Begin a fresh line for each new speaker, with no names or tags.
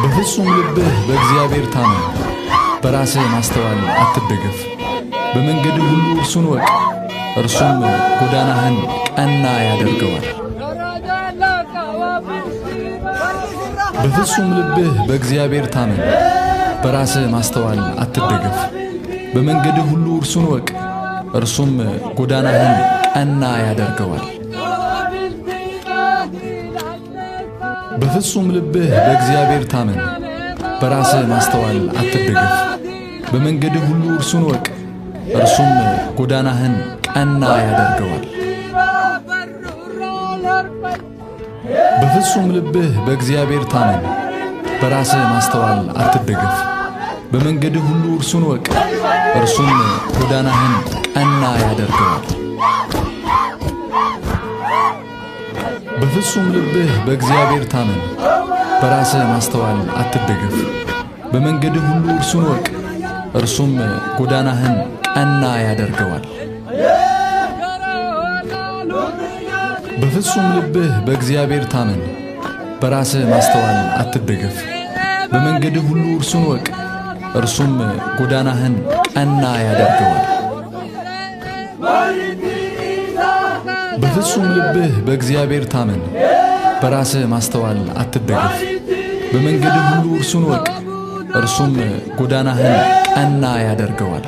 በፍጹም ልብህ በእግዚአብሔር ታመን፣ በራስህ ማስተዋል አትደገፍ። በመንገድህ ሁሉ እርሱን ወቅ፣ እርሱም ጎዳናህን ቀና ያደርገዋል። በፍጹም ልብህ በእግዚአብሔር ታመን፣ በራስህ ማስተዋል አትደገፍ። በመንገድህ ሁሉ እርሱን ወቅ፣ እርሱም ጎዳናህን ቀና ያደርገዋል። በፍጹም ልብህ በእግዚአብሔር ታመን፣ በራስህ ማስተዋል አትደገፍ። በመንገድህ ሁሉ እርሱን ወቅ፣ እርሱም ጎዳናህን ቀና ያደርገዋል። በፍጹም ልብህ በእግዚአብሔር ታመን፣ በራስህ ማስተዋል አትደገፍ። በመንገድህ ሁሉ እርሱን ወቅ፣ እርሱም ጎዳናህን ቀና ያደርገዋል። በፍጹም ልብህ በእግዚአብሔር ታመን፣ በራስህ ማስተዋል አትደገፍ። በመንገድህ ሁሉ እርሱን ወቅ፣ እርሱም ጎዳናህን ቀና ያደርገዋል። በፍጹም ልብህ በእግዚአብሔር ታመን፣ በራስህ ማስተዋል አትደገፍ። በመንገድህ ሁሉ እርሱን ወቅ፣ እርሱም ጎዳናህን ቀና ያደርገዋል። በፍጹም ልብህ በእግዚአብሔር ታመን፣ በራስህ ማስተዋል አትደገፍ። በመንገድህ ሁሉ እርሱን ወቅ፣ እርሱም ጎዳናህን ቀና ያደርገዋል።